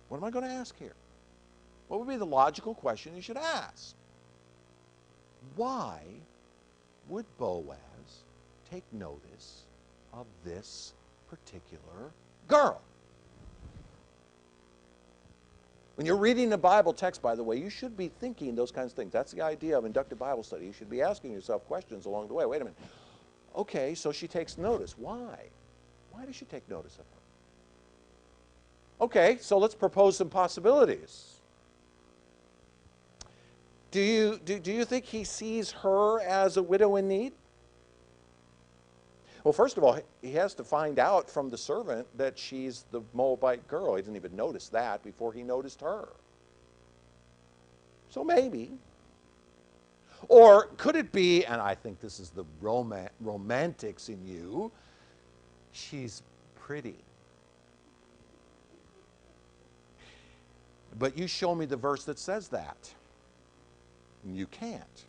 what am I going to ask here? What would be the logical question you should ask? Why would Boaz take notice of this particular girl? When you're reading the Bible text, by the way, you should be thinking those kinds of things. That's the idea of inductive Bible study. You should be asking yourself questions along the way. Wait a minute. Okay, so she takes notice. Why? Why does she take notice of her? Okay, so let's propose some possibilities. Do you think he sees her as a widow in need? Well, first of all, he has to find out from the servant that she's the Moabite girl. He didn't even notice that before he noticed her. So maybe. Or could it be, and I think this is the romantics in you, she's pretty. But you show me the verse that says that. And you can't.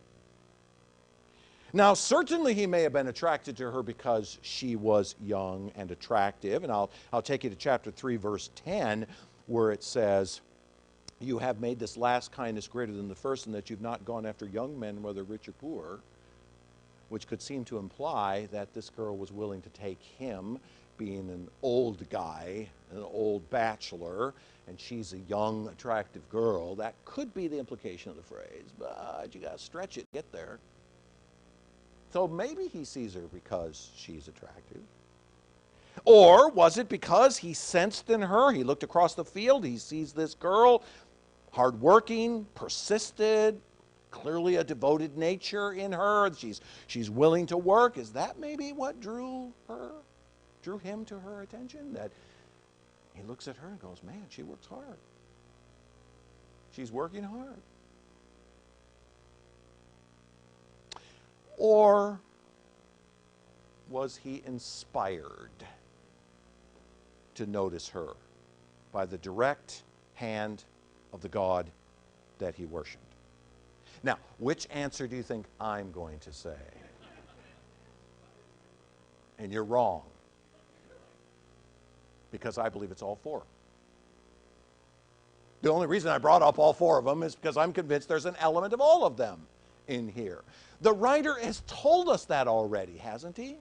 Now, certainly he may have been attracted to her because she was young and attractive. And I'll take you to chapter 3, verse 10, where it says, you have made this last kindness greater than the first, in that you've not gone after young men, whether rich or poor, which could seem to imply that this girl was willing to take him, being an old guy, an old bachelor, and she's a young, attractive girl. That could be the implication of the phrase, but you got to stretch it to get there. So maybe he sees her because she's attractive. Or was it because he sensed in her, he looked across the field, he sees this girl, hardworking, persisted, clearly a devoted nature in her. She's willing to work. Is that maybe what drew him to her attention? That he looks at her and goes, man, she works hard. She's working hard. Or was he inspired to notice her by the direct hand of the God that he worshiped? Now, which answer do you think I'm going to say? And you're wrong, because I believe it's all four. The only reason I brought up all four of them is because I'm convinced there's an element of all of them in here. The writer has told us that already, hasn't he?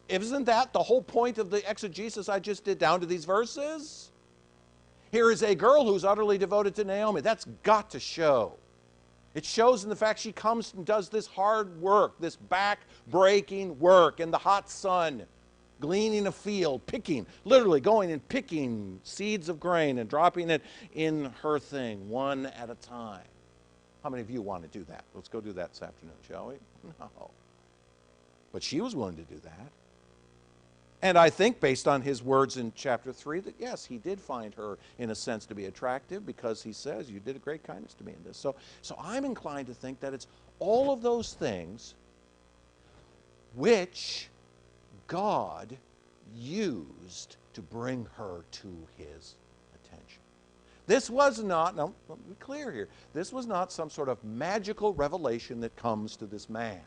Isn't that the whole point of the exegesis I just did down to these verses? Here is a girl who's utterly devoted to Naomi. That's got to show. It shows in the fact she comes and does this hard work, this back-breaking work in the hot sun, gleaning a field, picking, literally going and picking seeds of grain and dropping it in her thing one at a time. How many of you want to do that? Let's go do that this afternoon, shall we? No. But she was willing to do that. And I think, based on his words in chapter 3, that yes, he did find her, in a sense, to be attractive, because he says, you did a great kindness to me in this. So I'm inclined to think that it's all of those things which God used to bring her to his attention. This was not, now let me be clear here, this was not some sort of magical revelation that comes to this man.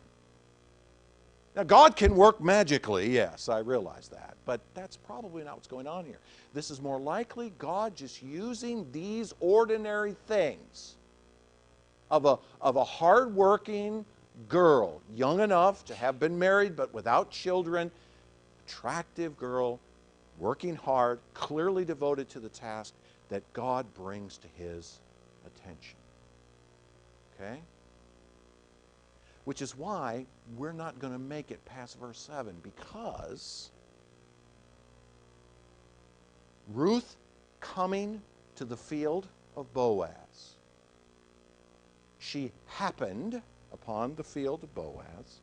Now, God can work magically, yes, I realize that, but that's probably not what's going on here. This is more likely God just using these ordinary things of a hard-working girl, young enough to have been married but without children, attractive girl, working hard, clearly devoted to the task that God brings to his attention. Okay? Which is why we're not going to make it past verse 7, because Ruth coming to the field of Boaz, she happened upon the field of Boaz,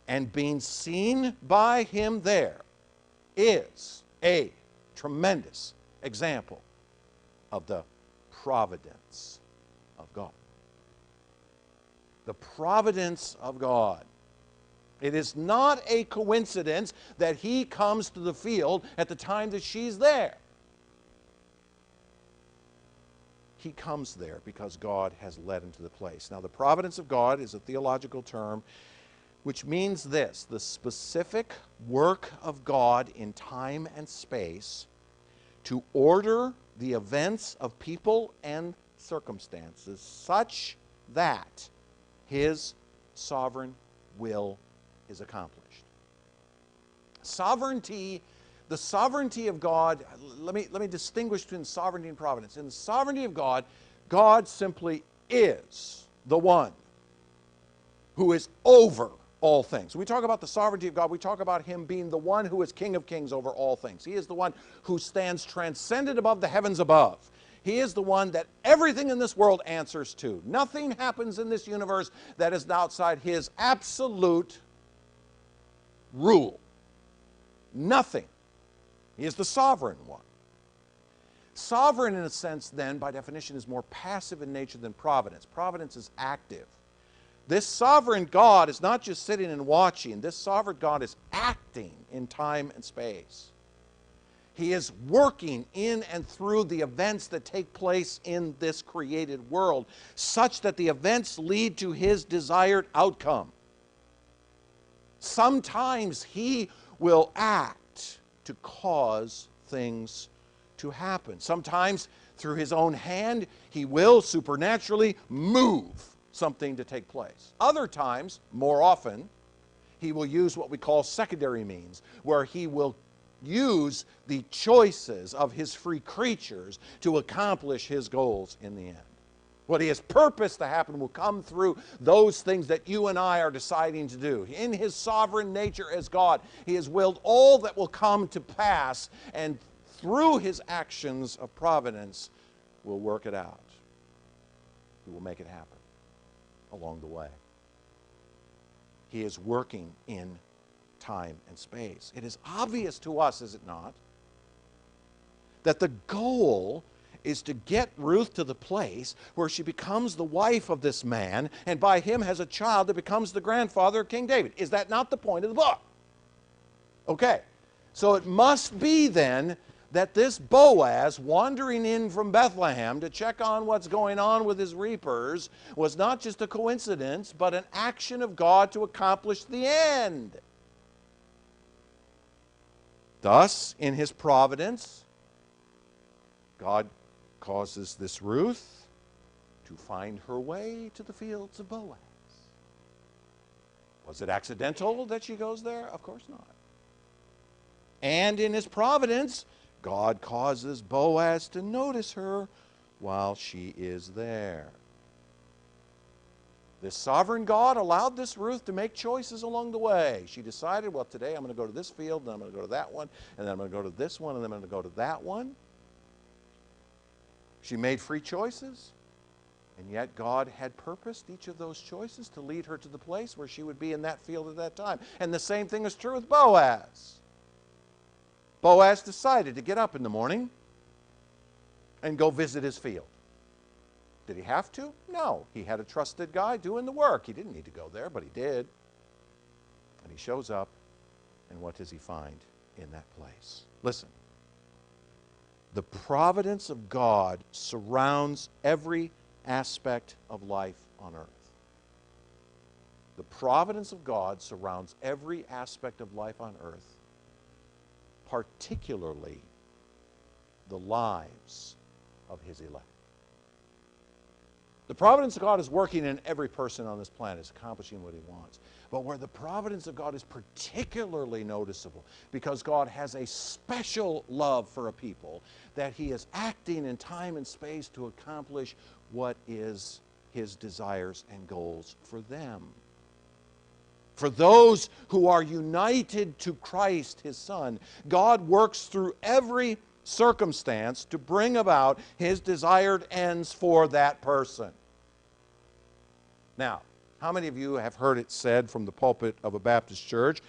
and being seen by him there is a tremendous example of the providence of God. The providence of God. It is not a coincidence that he comes to the field at the time that she's there. He comes there because God has led him to the place. Now, the providence of God is a theological term which means this: the specific work of God in time and space to order the events of people and circumstances such that his sovereign will is accomplished. Sovereignty, the sovereignty of God, let me distinguish between sovereignty and providence. In the sovereignty of God, God simply is the one who is over all things. When we talk about the sovereignty of God, we talk about him being the one who is King of kings over all things. He is the one who stands transcendent above the heavens above. He is the one that everything in this world answers to. Nothing happens in this universe that is outside his absolute rule. Nothing. He is the sovereign one. Sovereign, in a sense, then, by definition, is more passive in nature than providence. Providence is active. This sovereign God is not just sitting and watching. This sovereign God is acting in time and space. He is working in and through the events that take place in this created world, such that the events lead to his desired outcome. Sometimes he will act to cause things to happen. Sometimes through his own hand, he will supernaturally move something to take place. Other times, more often, he will use what we call secondary means, where he will use the choices of his free creatures to accomplish his goals in the end. What he has purposed to happen will come through those things that you and I are deciding to do. In his sovereign nature as God, he has willed all that will come to pass, and through his actions of providence will work it out. He will make it happen along the way. He is working in time and space. It is obvious to us, is it not, that the goal is to get Ruth to the place where she becomes the wife of this man, and by him has a child that becomes the grandfather of King David. Is that not the point of the book? Okay, so it must be then that this Boaz, wandering in from Bethlehem to check on what's going on with his reapers, was not just a coincidence, but an action of God to accomplish the end. Thus, in his providence, God causes this Ruth to find her way to the fields of Boaz. Was it accidental that she goes there? Of course not. And in his providence, God causes Boaz to notice her while she is there. This sovereign God allowed this Ruth to make choices along the way. She decided, well, today I'm going to go to this field, then I'm going to go to that one, and then I'm going to go to this one, and then I'm going to go to that one. She made free choices, and yet God had purposed each of those choices to lead her to the place where she would be in that field at that time. And the same thing is true with Boaz. Boaz decided to get up in the morning and go visit his field. Did he have to? No. He had a trusted guy doing the work. He didn't need to go there, but he did. And he shows up, and what does he find in that place? Listen. The providence of God surrounds every aspect of life on earth. The providence of God surrounds every aspect of life on earth, particularly the lives of his elect. The providence of God is working in every person on this planet, is accomplishing what he wants. But where the providence of God is particularly noticeable, because God has a special love for a people, that he is acting in time and space to accomplish what is his desires and goals for them. For those who are united to Christ, his Son, God works through every circumstance to bring about his desired ends for that person. Now, how many of you have heard it said from the pulpit of a Baptist church,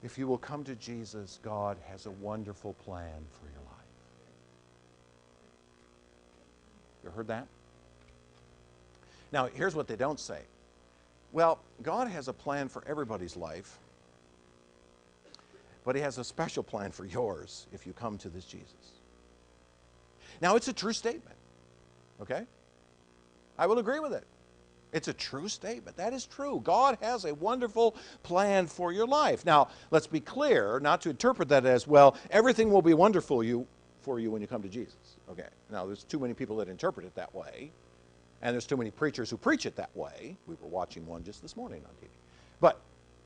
if you will come to Jesus, God has a wonderful plan for your life? You heard that? Now, here's what they don't say. Well, God has a plan for everybody's life, but he has a special plan for yours if you come to this Jesus. Now, it's a true statement, okay? I will agree with it. It's a true statement. That is true. God has a wonderful plan for your life. Now, let's be clear, not to interpret that as, well, everything will be wonderful for you when you come to Jesus. Okay. Now, there's too many people that interpret it that way, and there's too many preachers who preach it that way. We were watching one just this morning on TV. But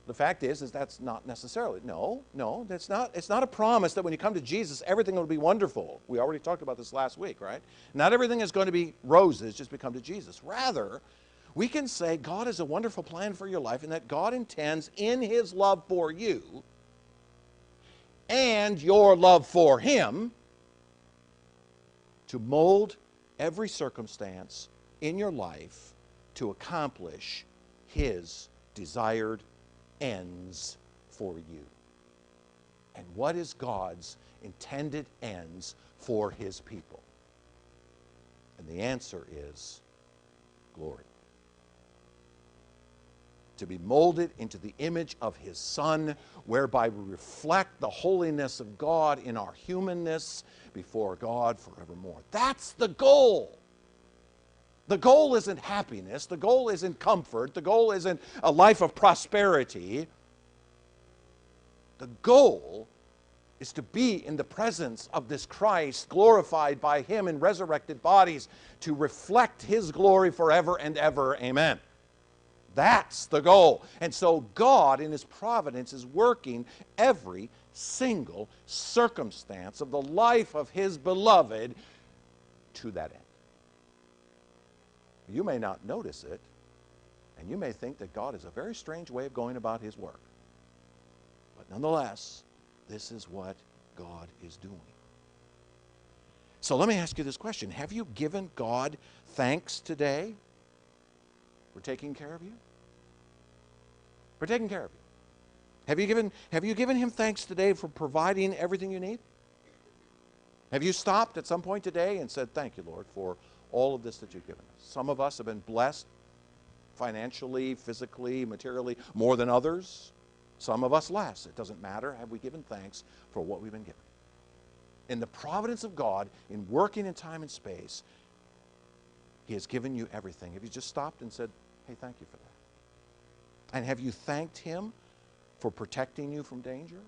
the fact is that's not necessarily. No, that's not. It's not a promise that when you come to Jesus, everything will be wonderful. We already talked about this last week, right? Not everything is going to be roses just because to Jesus. Rather, we can say God has a wonderful plan for your life, and that God intends in his love for you and your love for him to mold every circumstance in your life to accomplish his desired ends for you. And what is God's intended ends for his people? And the answer is glory. To be molded into the image of his Son, whereby we reflect the holiness of God in our humanness before God forevermore. That's the goal. The goal isn't happiness. The goal isn't comfort. The goal isn't a life of prosperity. The goal is to be in the presence of this Christ, glorified by him in resurrected bodies, to reflect his glory forever and ever. Amen. That's the goal. And so God, in his providence, is working every single circumstance of the life of his beloved to that end. You may not notice it, and you may think that God is a very strange way of going about his work. But nonetheless, this is what God is doing. So let me ask you this question. Have you given God thanks today for taking care of you? For taking care of you. Have you given him thanks today for providing everything you need? Have you stopped at some point today and said, thank you, Lord, for all of this that you've given us? Some of us have been blessed financially, physically, materially, more than others. Some of us less. It doesn't matter. Have we given thanks for what we've been given? In the providence of God, in working in time and space, he has given you everything. Have you just stopped and said, hey, thank you for that? And have you thanked him for protecting you from danger?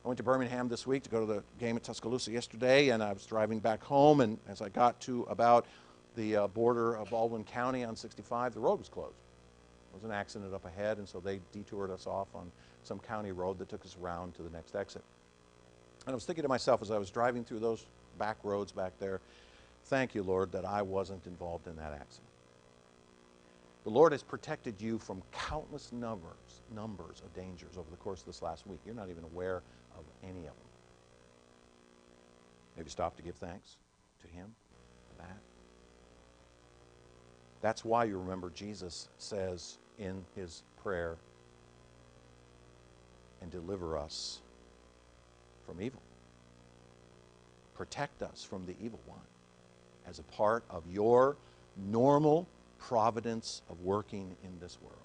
I went to Birmingham this week to go to the game at Tuscaloosa yesterday, and I was driving back home, and as I got to about the border of Baldwin County on 65, the road was closed. There was an accident up ahead, and so they detoured us off on some county road that took us around to the next exit. And I was thinking to myself as I was driving through those back roads back there, thank you, Lord, that I wasn't involved in that accident. The Lord has protected you from countless numbers of dangers over the course of this last week. You're not even aware of any of them. Maybe stop to give thanks to Him for that. That's why you remember Jesus says in His prayer, and deliver us from evil. Protect us from the evil one as a part of your normal providence of working in this world.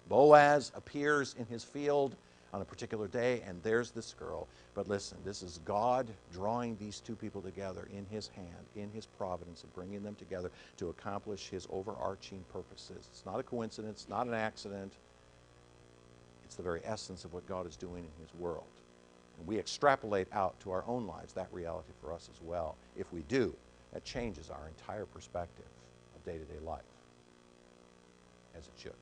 Boaz appears in his field on a particular day, and there's this girl. But listen, this is God drawing these two people together in His hand, in His providence, and bringing them together to accomplish His overarching purposes. It's not a coincidence, not an accident. It's the very essence of what God is doing in His world. And we extrapolate out to our own lives that reality for us as well. If we do, that changes our entire perspective of day-to-day life, as it should.